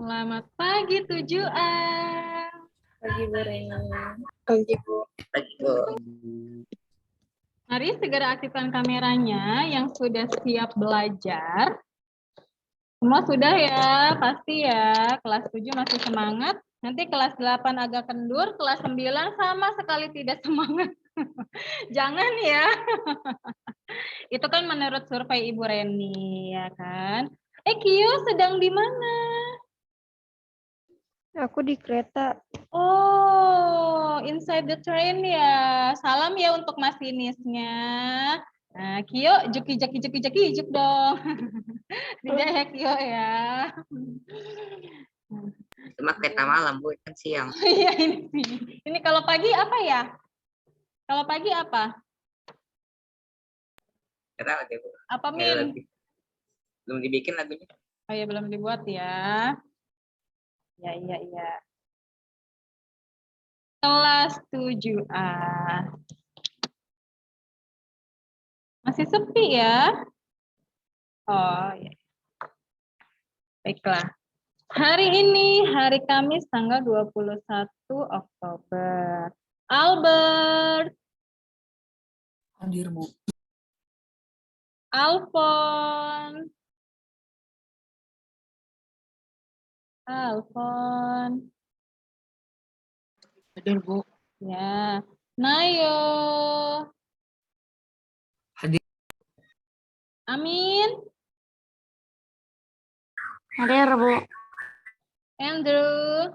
Selamat pagi 7A. Pagi Bu Reni. Pagi Bu. Pagi, Bu. Mari segera aktifkan kameranya yang sudah siap belajar. Semua sudah ya, pasti ya. Kelas 7 masih semangat. Nanti kelas 8 agak kendur, kelas 9 sama sekali tidak semangat. Jangan ya. Itu kan menurut survei Ibu Reni, ya kan? Kio sedang di mana? Aku di kereta. Oh, inside the train ya. Salam ya untuk masinisnya. Nah, Kio, juki juk dong. Tidak ya Kio ya. Cuma kereta malam, Bu, kan siang. Iya ini sih. Ini kalau pagi apa ya? Kalau pagi apa? Nggak tahu deh, Bu. Apa Nggak Min? lebih. Belum dibikin lagunya. Oh ya belum dibuat ya. Ya iya iya. Kelas 7A. Masih sepi ya? Oh ya. Baiklah. Hari ini hari Kamis tanggal 21 Oktober. Albert, Hadir, Bu. Alfon, Alfon, Hadir, Bu. ya, Nayo, Hadir. Amin, Hadir Bu. Andrew,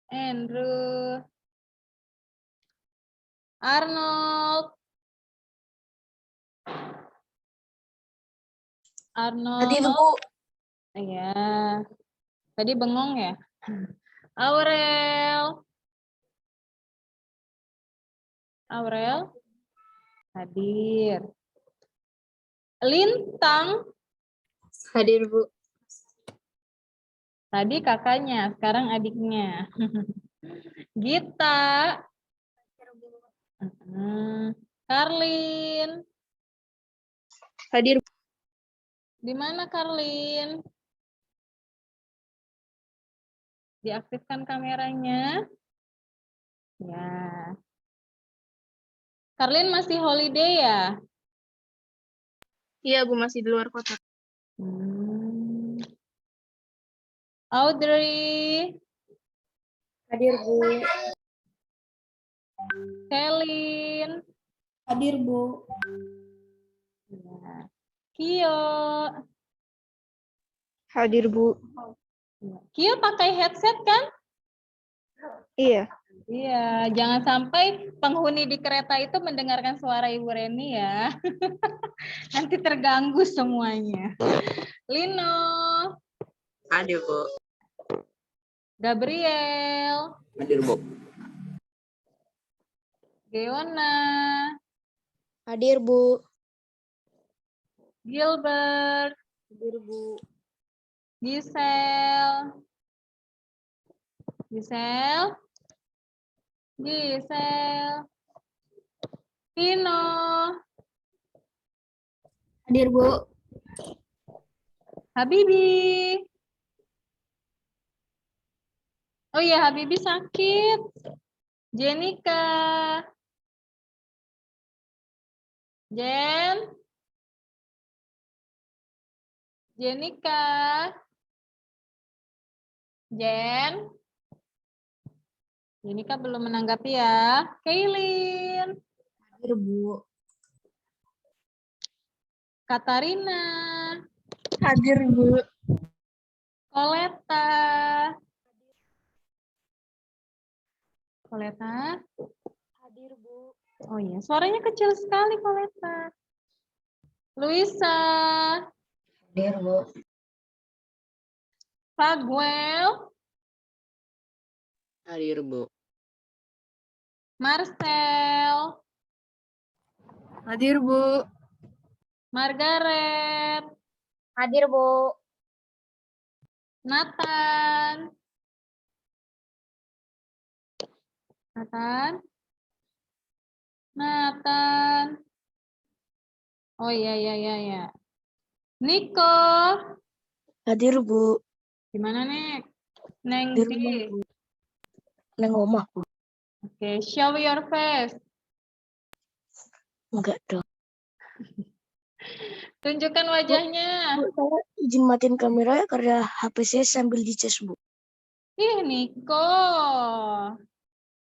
Andrew, Arnold, Hadir Arnold, Bu. ya, tadi bengong ya, Aurel, Aurel, hadir, Lintang, Hadir Bu. tadi kakaknya, sekarang adiknya. Gita, Karlin, Hadir. di mana Karlin? Diaktifkan kameranya. Ya. Karlin masih holiday ya? Iya Bu, masih di luar kota. Audrey, Hadir Bu. Selin, Hadir Bu. ya. Kio. Hadir Bu. Kio pakai headset kan? Iya. Iya, jangan sampai penghuni di kereta itu mendengarkan suara Ibu Reni ya. Nanti terganggu semuanya. Lino, Hadir, Bu. Gabriel, Hadir, Bu. Geona, Hadir Bu. Gilbert, Hadir Bu. Giselle, Giselle, Giselle, Vino, Hadir Bu. Habibi. Oh iya, Habibi sakit. Jenika, Jen, Jenika, Jen. Jenika belum menanggapi ya. Kaylin, Hadir Bu. Katarina, Hadir Bu. Koleta, Koleta. Hadir Bu. Oh iya, suaranya kecil sekali Koleta. Luisa, Hadir, Bu. Faguel, Hadir, Bu. Marcel, Hadir Bu. Margaret, Hadir Bu. Nathan, Nathan, Nathan. Oh iya iya iya iya. Nico, Hadir, Bu. Gimana, Nek? Neng Hadir, Di. Bu. Neng omah, Bu. Oke, show your face. Enggak dong. Tunjukkan wajahnya. Bu, saya izin matiin kamera ya karena HP saya sambil dicas, Bu. Ih, Niko.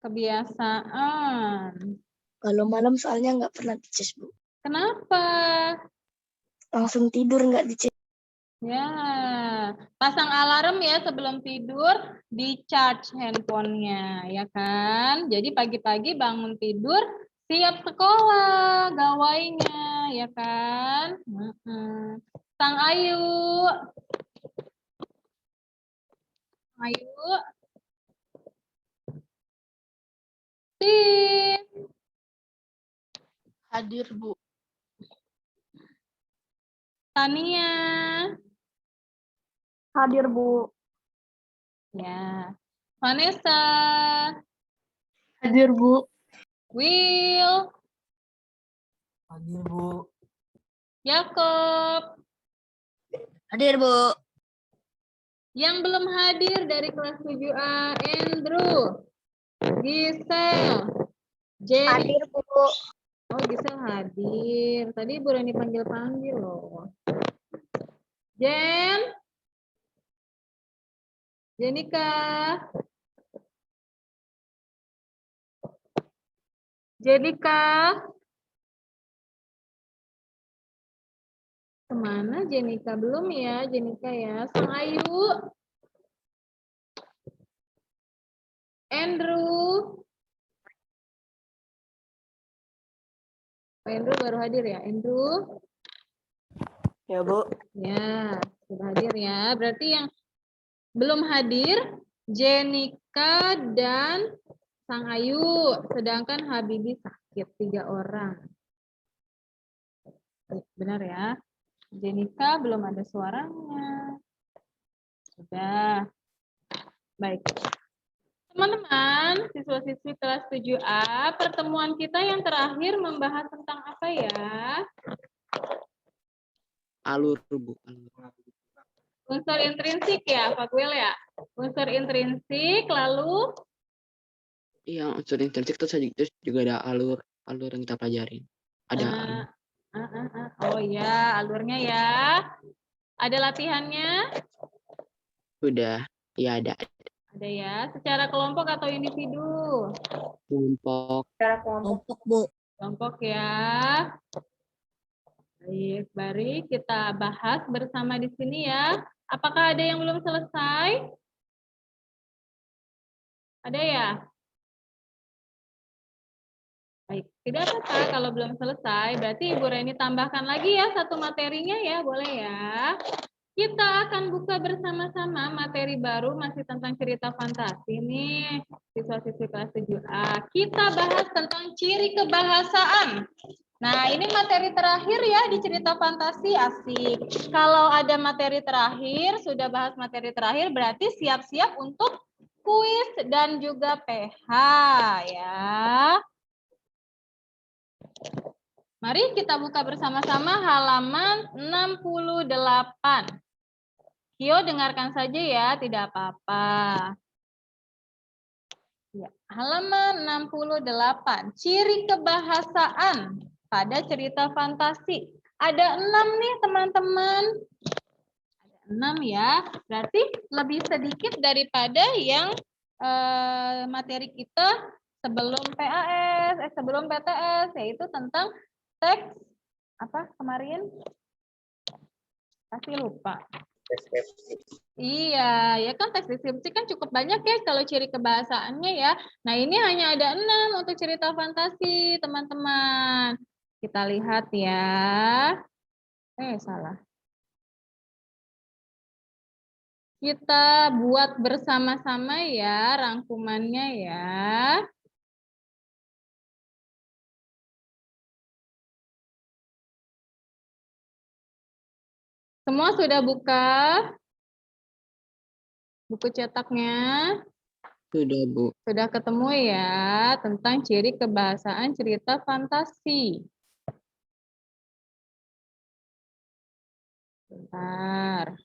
Kebiasaan. Kalau malam soalnya nggak pernah dicas, Bu. Kenapa? Langsung tidur nggak dicas. Ya, pasang alarm ya sebelum tidur, di-charge handphonenya, ya kan? Jadi pagi-pagi bangun tidur, siap sekolah, gawainya, ya kan? Sang Ayu. Ayu. Tim. Hadir, Bu. Tania. Hadir, Bu. Ya. Vanessa. Hadir, Bu. Will. Hadir, Bu. Yakob. Hadir, Bu. Yang belum hadir dari kelas 7A, Andrew. Gisel. Jenny. Hadir, Bu. Oh, Gisel hadir. Tadi Ibu Rani panggil-panggil loh. Jen. Jenika. Jenika. Kemana Jenika? Belum ya, Jenika ya. Sang Ayu. Andrew. Oh, Andrew baru hadir ya, Andrew. Ya, Bu. Ya, sudah hadir ya. Berarti yang belum hadir, Jenika dan Sang Ayu. Sedangkan Habibi sakit, 3 orang. Benar ya. Jenika belum ada suaranya. Sudah. Baik. Teman-teman, siswa-siswi kelas 7A, pertemuan kita yang terakhir membahas tentang apa ya? Alur, Bu. Alur. Unsur intrinsik ya, Pak Will ya? Unsur intrinsik, lalu Iya, unsur intrinsik terus juga ada alur yang kita pelajarin. Ada alur. Oh ya, alurnya ya. Ada latihannya? Sudah. Iya, ada. Ada ya. Secara kelompok atau individu? Kelompok. Kelompok, Bu. Kelompok ya. Baik, mari kita bahas bersama di sini ya. Apakah ada yang belum selesai? Ada ya? Baik, tidak apa-apa kalau belum selesai. Berarti Ibu Reni tambahkan lagi ya satu materinya ya, boleh ya. Kita akan buka bersama-sama materi baru masih tentang cerita fantasi nih, siswa-siswi kelas 7A. Kita bahas tentang ciri kebahasaan. Nah, ini materi terakhir ya di cerita fantasi, asik. Kalau ada materi terakhir, sudah bahas materi terakhir, berarti siap-siap untuk kuis dan juga PH ya. Mari kita buka bersama-sama halaman 68. Kio dengarkan saja ya, tidak apa-apa. Ya, halaman 68. Ciri kebahasaan pada cerita fantasi. Ada 6 nih teman-teman. Ada 6 ya. Berarti lebih sedikit daripada yang materi kita sebelum PAS, sebelum PTS, yaitu tentang teks apa kemarin? Pasti lupa. Iya, ya kan teks deskripsi kan cukup banyak ya kalau ciri kebahasaannya ya. Nah ini hanya ada 6 untuk cerita fantasi teman-teman. Kita lihat ya. Salah. Kita buat bersama-sama ya rangkumannya ya. Semua sudah buka buku cetaknya? Sudah, Bu. Sudah ketemu ya tentang ciri kebahasaan cerita fantasi. Bentar.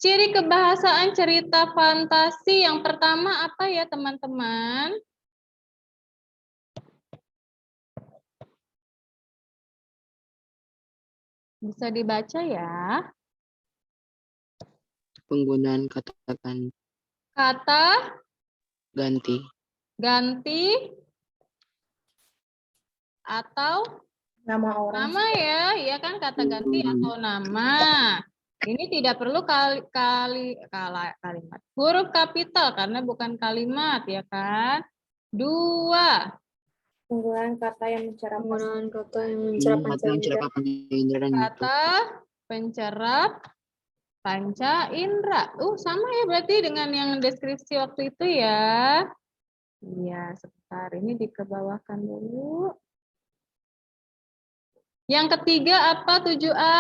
Ciri kebahasaan cerita fantasi yang pertama apa ya teman-teman? Bisa dibaca ya. Penggunaan kata Kata ganti. ganti atau Nama orang. nama ya, iya kan kata ganti atau nama. Ini tidak perlu kalimat. Huruf kapital karena bukan kalimat ya kan. 2. Penggunaan kata yang mencerap Kata yang cerapa panca indera dan itu. Kata pencerap panca indera. Sama ya berarti dengan yang deskripsi waktu itu ya. Iya, sebentar. Ini dikebawahkan dulu. Yang ketiga apa 7A?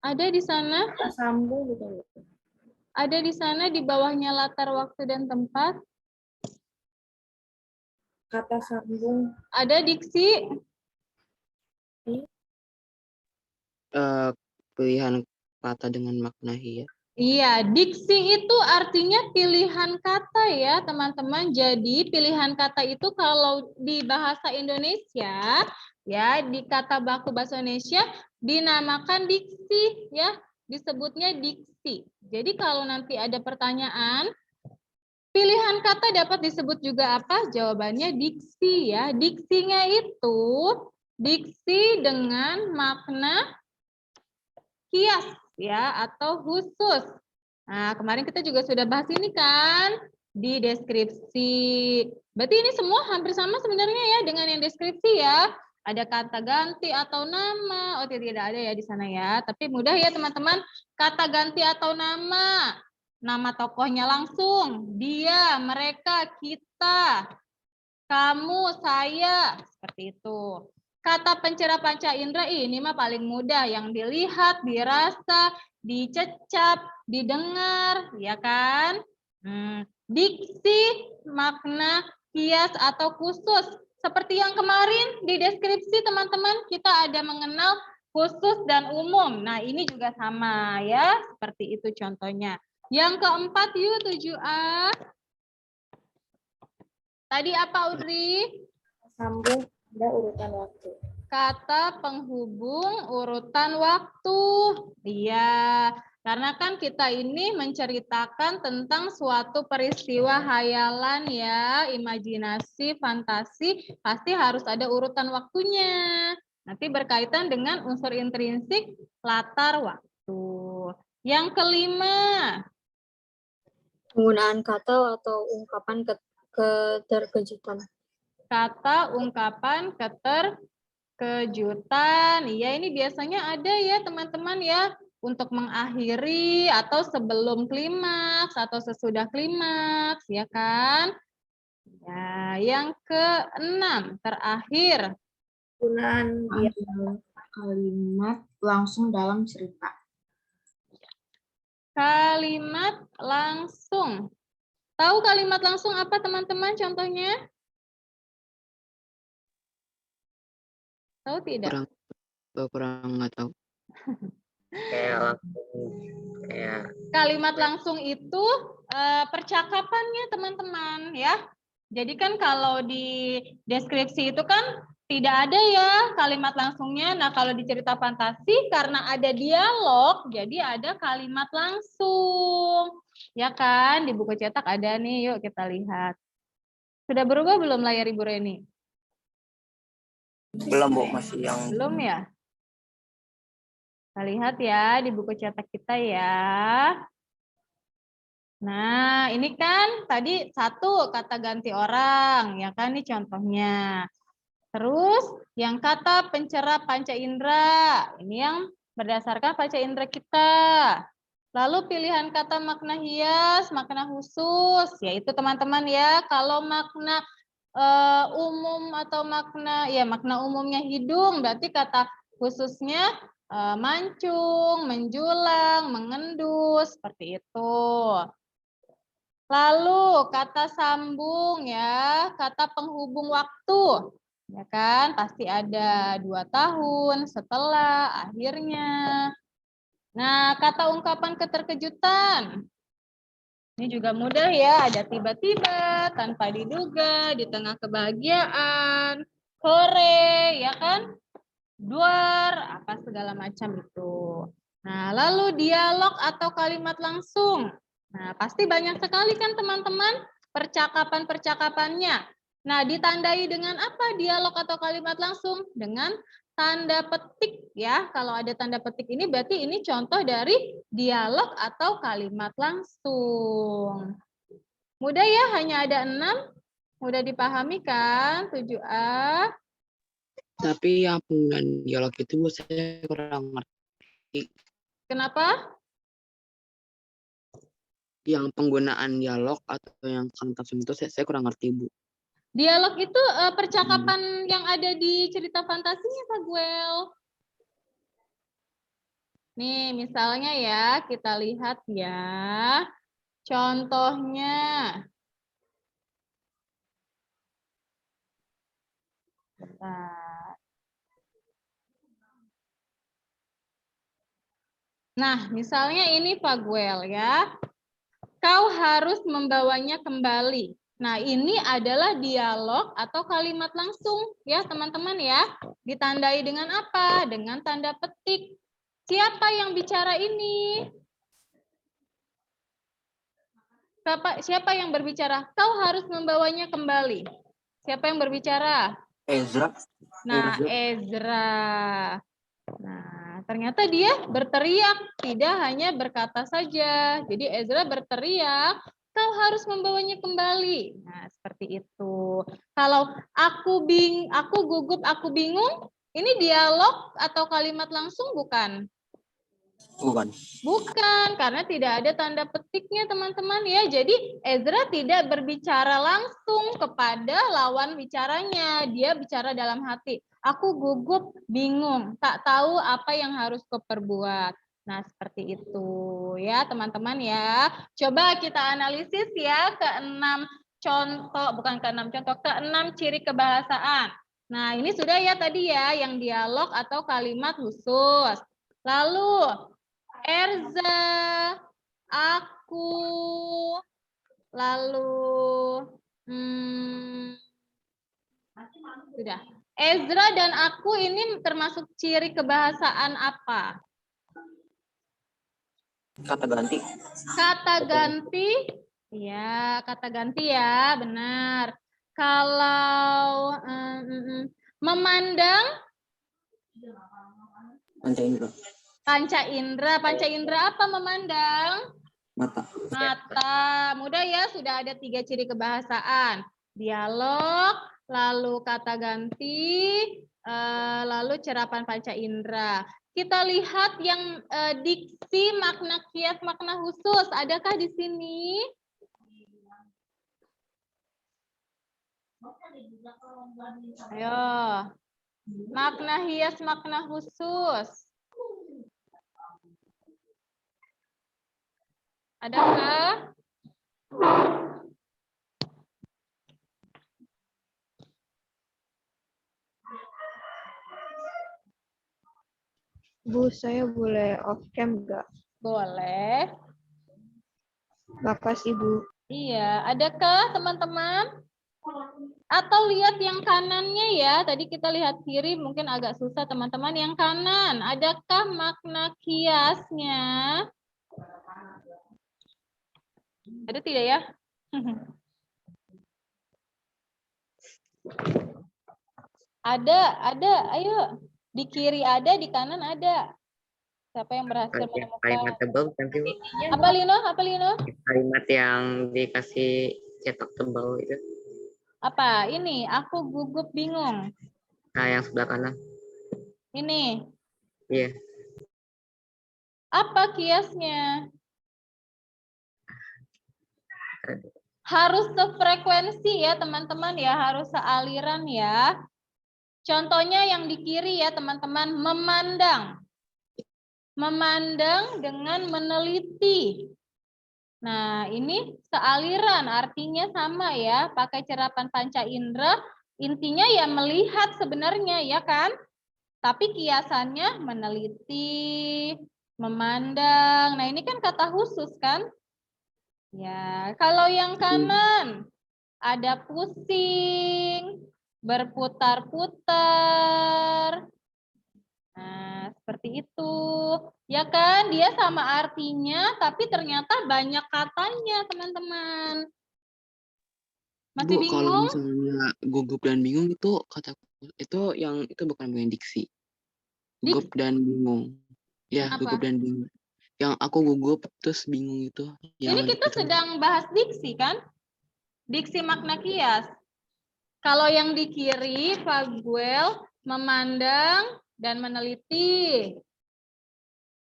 Ada di sana? Sambung gitu. Ada di sana di bawahnya latar waktu dan tempat? Kata sambung. Ada diksi? Pilihan kata dengan makna hiya. Iya, diksi itu artinya pilihan kata ya teman-teman. Jadi pilihan kata itu kalau di bahasa Indonesia, ya di kata baku bahasa Indonesia dinamakan diksi ya, disebutnya diksi. Jadi kalau nanti ada pertanyaan, pilihan kata dapat disebut juga apa? Jawabannya diksi ya. Diksinya itu diksi dengan makna kias ya atau khusus. Nah, kemarin kita juga sudah bahas ini kan di deskripsi. Berarti ini semua hampir sama sebenarnya ya dengan yang deskripsi ya. Ada kata ganti atau nama. Oh, tidak ada ya di sana ya. Tapi mudah ya teman-teman. Kata ganti atau nama. Nama tokohnya langsung. Dia, mereka, kita, kamu, saya. Seperti itu. Kata pencerap panca indera ini mah paling mudah. Yang dilihat, dirasa, dicecap, didengar, ya kan? Diksi, makna, kias, atau khusus. Seperti yang kemarin di deskripsi teman-teman, kita ada mengenal khusus dan umum. Nah, ini juga sama ya, seperti itu contohnya. Yang keempat yuk 7A. Tadi apa Udri? Sambung ada urutan waktu. Kata penghubung urutan waktu. Iya, karena kan kita ini menceritakan tentang suatu peristiwa hayalan ya, imajinasi, fantasi, pasti harus ada urutan waktunya. Nanti berkaitan dengan unsur intrinsik latar waktu. Yang kelima. Penggunaan kata atau ungkapan keterkejutan. Kata ungkapan kejutan. Iya, ini biasanya ada ya teman-teman ya untuk mengakhiri atau sebelum klimaks atau sesudah klimaks, ya kan? Ya, yang keenam terakhir. Penggunaan kalimat langsung dalam cerita. Kalimat langsung. Tahu kalimat langsung apa teman-teman contohnya? Tahu tidak? Kurang nggak tahu. Kalimat langsung itu percakapannya teman-teman ya. Jadi kan kalau di deskripsi itu kan tidak ada ya kalimat langsungnya. Nah kalau di cerita fantasi karena ada dialog, jadi ada kalimat langsung. Ya kan di buku cetak ada nih, yuk kita lihat. Sudah berubah belum layar Ibu Reni? Belum Bu, masih yang Belum ya? Kita lihat ya di buku cetak kita ya. Nah, ini kan tadi satu kata ganti orang, ya kan ini contohnya. Terus yang kata pencerap panca indera, ini yang berdasarkan panca indera kita. Lalu pilihan kata makna hias, makna khusus, yaitu teman-teman ya, kalau makna umum atau makna umumnya hidung, berarti kata khususnya mancung, menjulang, mengendus, seperti itu. Lalu kata sambung ya, kata penghubung waktu. Ya kan, pasti ada 2 tahun, setelah, akhirnya. Nah, kata ungkapan keterkejutan. Ini juga mudah ya, ada tiba-tiba, tanpa diduga, di tengah kebahagiaan, sore, ya kan? Duar, apa segala macam itu. Nah, lalu dialog atau kalimat langsung. Nah, pasti banyak sekali kan teman-teman percakapan-percakapannya. Nah, ditandai dengan apa dialog atau kalimat langsung? Dengan tanda petik ya. Kalau ada tanda petik ini berarti ini contoh dari dialog atau kalimat langsung. Mudah ya, hanya ada 6. Mudah dipahami kan 7A? Tapi yang penggunaan dialog itu saya kurang ngerti. Kenapa? Yang penggunaan dialog atau yang kalimat langsung itu saya kurang ngerti, Bu. Dialog itu percakapan yang ada di cerita fantasinya, Pak Guel. Nih, misalnya ya, kita lihat ya. Contohnya. Bentar. Nah, misalnya ini Pak Guel ya. Kau harus membawanya kembali. Nah, ini adalah dialog atau kalimat langsung ya, teman-teman ya. Ditandai dengan apa? Dengan tanda petik. Siapa yang bicara ini? Siapa yang berbicara? Kau harus membawanya kembali. Siapa yang berbicara? Ezra. Nah, Ezra. Nah, ternyata dia berteriak, tidak hanya berkata saja. Jadi Ezra berteriak, kau harus membawanya kembali. Nah, seperti itu. Kalau aku gugup, aku bingung, ini dialog atau kalimat langsung bukan? Bukan. Bukan, karena tidak ada tanda petiknya teman-teman ya. Jadi Ezra tidak berbicara langsung kepada lawan bicaranya. Dia bicara dalam hati. Aku gugup, bingung, tak tahu apa yang harus kuperbuat. Nah, seperti itu ya teman-teman ya. Coba kita analisis ya ke-6 contoh, bukan ke-6 contoh, ke-6 ciri kebahasaan. Nah, ini sudah ya tadi ya, yang dialog atau kalimat khusus. Lalu Erza, aku, lalu sudah. Ezra dan aku ini termasuk ciri kebahasaan apa? Kata ganti. Kata ganti, ya kata ganti ya, benar. Kalau memandang, Panca indera. panca indera apa memandang? Mata. Mata. Mudah ya, sudah ada 3 ciri kebahasaan. Dialog, lalu kata ganti, lalu cerapan panca indera. Kita lihat yang diksi, makna kias, makna khusus. Adakah di sini? Ayo. Makna hias, makna khusus. Adakah? Bu, saya boleh off cam nggak? Boleh. Makasih, Bu. Iya, adakah teman-teman? Atau lihat yang kanannya ya. Tadi kita lihat kiri mungkin agak susah teman-teman. Yang kanan, adakah makna kiasnya? Ada tidak ya? Ada. Ayo. Di kiri ada, di kanan ada. Siapa yang berhasil Kalimat menemukan? tebal nanti Bu. Apa Lino? Apa Lino? Kalimat yang dikasih cetak tebal itu. Apa? Ini, aku gugup bingung. Nah, yang sebelah kanan. Ini. Iya. Apa kiasnya? Harus sefrekuensi ya teman-teman ya, harus sealiran ya. Contohnya yang di kiri ya teman-teman, memandang. Memandang dengan meneliti. Nah, ini sealiran, artinya sama ya. Pakai cerapan panca indera, intinya ya melihat sebenarnya ya kan? Tapi kiasannya meneliti, memandang. Nah, ini kan kata khusus kan? Ya, kalau yang kanan ada pusing, berputar-putar. Nah, seperti itu. Ya kan, dia sama artinya, tapi ternyata banyak katanya, teman-teman. Masih Bu, kalau bingung? misalnya gugup dan bingung itu kata itu bukan diksi. Gugup dan bingung. Ya, Apa? gugup dan bingung. Yang aku gugup terus bingung itu. Ini Yang kita itu. sedang bahas diksi kan? Diksi makna kias. Kalau yang di kiri, Faguel memandang dan meneliti.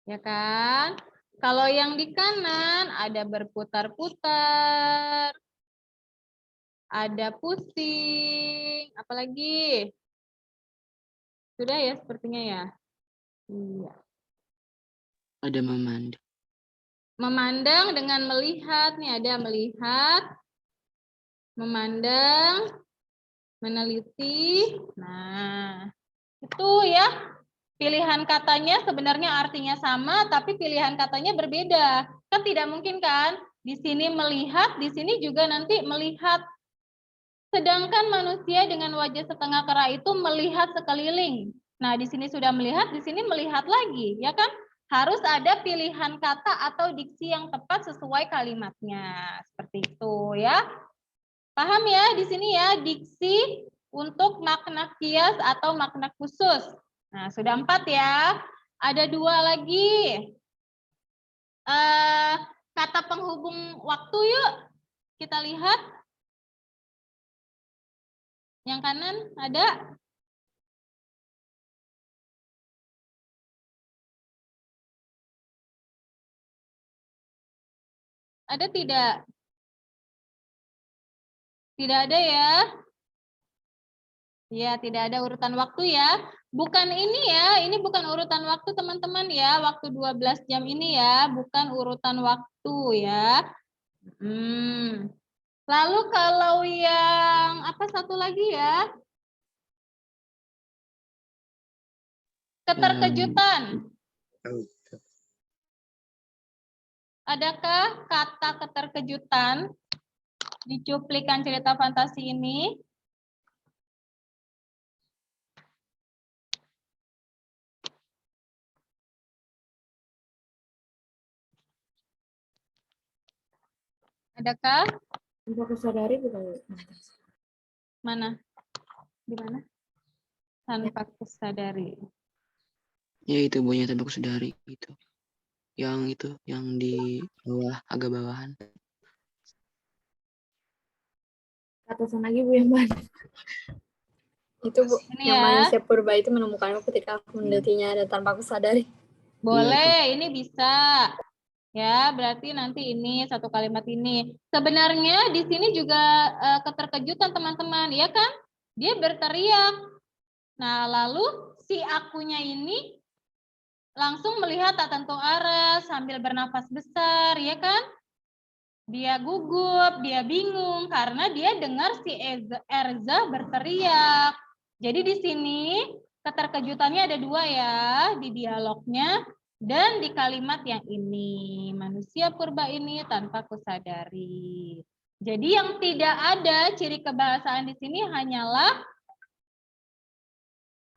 Ya kan? Kalau yang di kanan ada berputar-putar, ada pusing, apalagi? Sudah ya sepertinya ya? Iya. Ada memandang. Memandang dengan melihat, nih ada melihat, memandang, meneliti. Nah, itu ya. Pilihan katanya sebenarnya artinya sama, tapi pilihan katanya berbeda. Kan tidak mungkin kan? Di sini melihat, di sini juga nanti melihat. Sedangkan manusia dengan wajah setengah kera itu melihat sekeliling. Nah, di sini sudah melihat, di sini melihat lagi, ya kan? Harus ada pilihan kata atau diksi yang tepat sesuai kalimatnya. Seperti itu ya. Paham ya di sini ya, diksi untuk makna kias atau makna khusus. Nah, sudah 4 ya. Ada 2 lagi. Kata penghubung waktu yuk. Kita lihat. Yang kanan ada. Ada tidak? Tidak ada ya. Ya, tidak ada urutan waktu ya. Bukan ini ya, ini bukan urutan waktu teman-teman ya. Waktu 12 jam ini ya, bukan urutan waktu ya. Lalu kalau yang apa satu lagi ya? Keterkejutan. Adakah kata keterkejutan di cuplikan cerita fantasi ini? Adakah? Tanpa kusadari bukan. Mana? Di mana? Tanpa kusadari. Ya itu bunyinya tanpa kusadari itu. Yang di bawah, agak bawahan. Atasan lagi Bu yang mana? Itu Bu, Ini yang ya. manusia purba itu menemukanmu ketika aku menelitinya dan tanpa aku sadari. Boleh, ini bisa. Ya, berarti nanti ini satu kalimat ini. Sebenarnya di sini juga keterkejutan teman-teman, ya kan? Dia berteriak. Nah, lalu si akunya ini langsung melihat tak tentu arah sambil bernafas besar, ya kan? Dia gugup, dia bingung karena dia dengar si Erza berteriak. Jadi di sini keterkejutannya ada 2 ya di dialognya dan di kalimat yang ini. Manusia purba ini tanpa kusadari. Jadi yang tidak ada ciri kebahasaan di sini hanyalah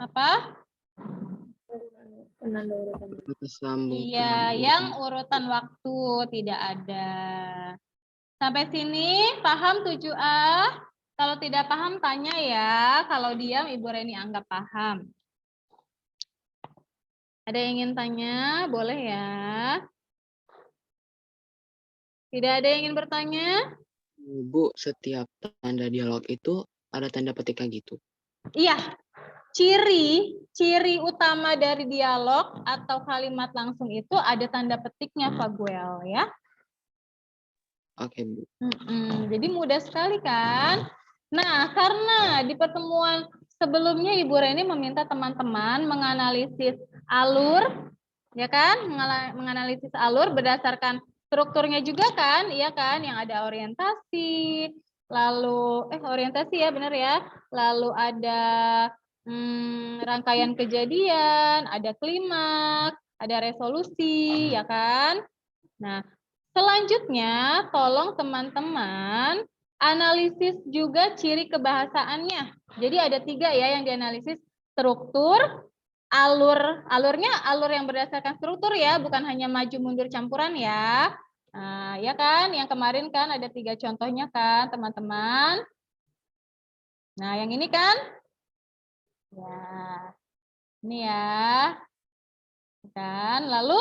apa? Penanda urutan. Iya, yang urutan waktu tidak ada. Sampai sini paham 7A? Kalau tidak paham tanya ya. Kalau diam Ibu Reni anggap paham. Ada yang ingin tanya? Boleh ya. Tidak ada yang ingin bertanya? Bu, setiap tanda dialog itu ada tanda petiknya gitu. Iya. Ciri utama dari dialog atau kalimat langsung itu ada tanda petiknya, Faguel ya. Oke, Bu. Jadi mudah sekali kan? Nah, karena di pertemuan sebelumnya Ibu Reni meminta teman-teman menganalisis alur, ya kan? Menganalisis alur berdasarkan strukturnya juga kan, iya kan, yang ada orientasi, lalu orientasi ya benar ya, lalu ada rangkaian kejadian, ada klimaks, ada resolusi, ya kan. Nah, selanjutnya tolong teman-teman analisis juga ciri kebahasaannya. Jadi ada 3 ya yang dianalisis, struktur, alur yang berdasarkan struktur ya, bukan hanya maju mundur campuran ya. Nah, ya kan, yang kemarin kan ada 3 contohnya kan, teman-teman. Nah, yang ini kan? Ya, ini ya. Kan, lalu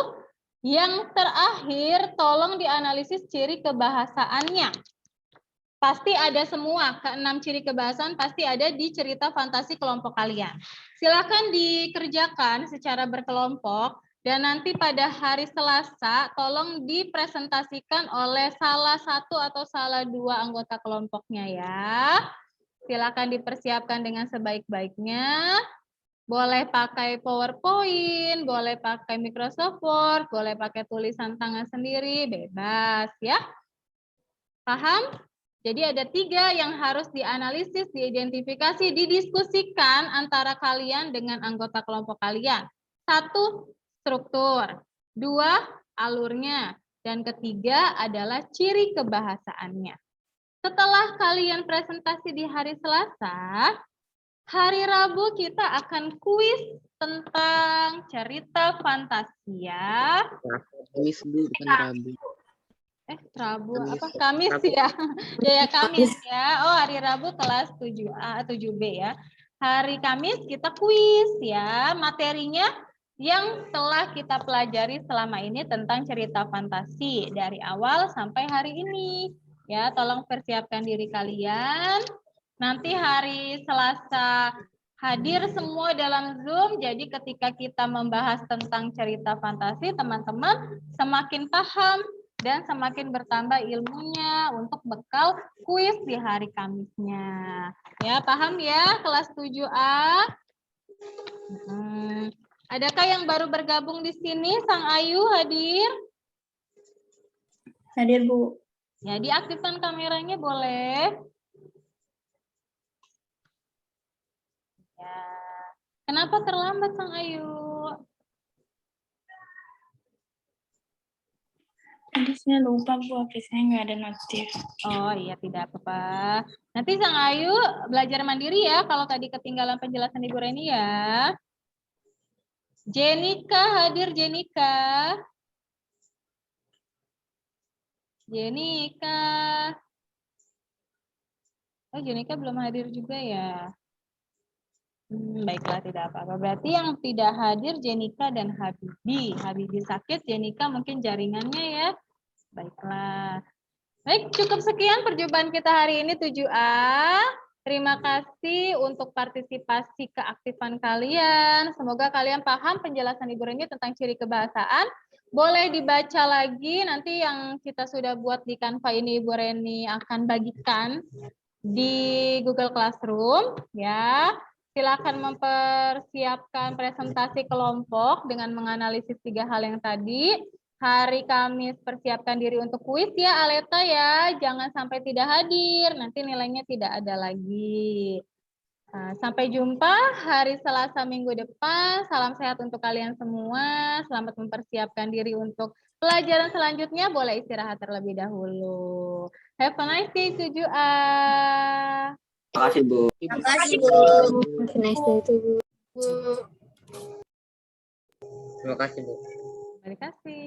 yang terakhir tolong dianalisis ciri kebahasaannya. Pasti ada semua, ke-6 ciri kebahasaan pasti ada di cerita fantasi kelompok kalian. Silakan dikerjakan secara berkelompok dan nanti pada hari Selasa tolong dipresentasikan oleh salah satu atau salah 2 anggota kelompoknya ya. Silakan dipersiapkan dengan sebaik-baiknya. Boleh pakai PowerPoint, boleh pakai Microsoft Word, boleh pakai tulisan tangan sendiri, bebas ya. Paham? Jadi ada 3 yang harus dianalisis, diidentifikasi, didiskusikan antara kalian dengan anggota kelompok kalian. 1, struktur. 2, alurnya. Dan ketiga adalah ciri kebahasaannya. Setelah kalian presentasi di hari Selasa, hari Rabu kita akan kuis tentang cerita Fantasia. Kamis Bu, bukan Rabu. Rabu Kamis. apa? Kamis ya. Ya Kamis ya. Oh, hari Rabu kelas 7A, 7B ya. Hari Kamis kita kuis ya. Materinya yang telah kita pelajari selama ini tentang cerita fantasi dari awal sampai hari ini. Ya, tolong persiapkan diri kalian. Nanti hari Selasa hadir semua dalam Zoom. Jadi ketika kita membahas tentang cerita fantasi, teman-teman semakin paham dan semakin bertambah ilmunya untuk bekal kuis di hari Kamisnya. Ya, paham ya kelas 7A? Adakah yang baru bergabung di sini? Sang Ayu hadir? Hadir, Bu. Ya, diaktifkan kameranya boleh. Ya. Kenapa terlambat Sang Ayu? Tadi saya lupa, Bu, HP saya nggak ada notif. Oh iya, tidak apa-apa. Nanti Sang Ayu belajar mandiri ya kalau tadi ketinggalan penjelasan Ibu Reni ya. Jenika hadir, Jenika. Jenika. Oh, Jenika belum hadir juga ya. Baiklah, tidak apa-apa. Berarti yang tidak hadir Jenika dan Habibi. Habibi sakit, Jenika mungkin jaringannya ya. Baiklah. Baik, cukup sekian perjumpaan kita hari ini 7A. Terima kasih untuk partisipasi keaktifan kalian. Semoga kalian paham penjelasan Ibu Reni tentang ciri kebahasaan. Boleh dibaca lagi, nanti yang kita sudah buat di Canva ini Ibu Reni akan bagikan di Google Classroom. Ya. Silakan mempersiapkan presentasi kelompok dengan menganalisis 3 hal yang tadi. Hari Kamis persiapkan diri untuk kuis ya Aleta ya. Jangan sampai tidak hadir, nanti nilainya tidak ada lagi. Nah, sampai jumpa hari Selasa minggu depan. Salam sehat untuk kalian semua. Selamat mempersiapkan diri untuk pelajaran selanjutnya. Boleh istirahat terlebih dahulu. Have a nice day 7A. Terima kasih, Bu. Terima kasih, Bu. Nice day to Bu. Terima kasih Bu. Terima kasih.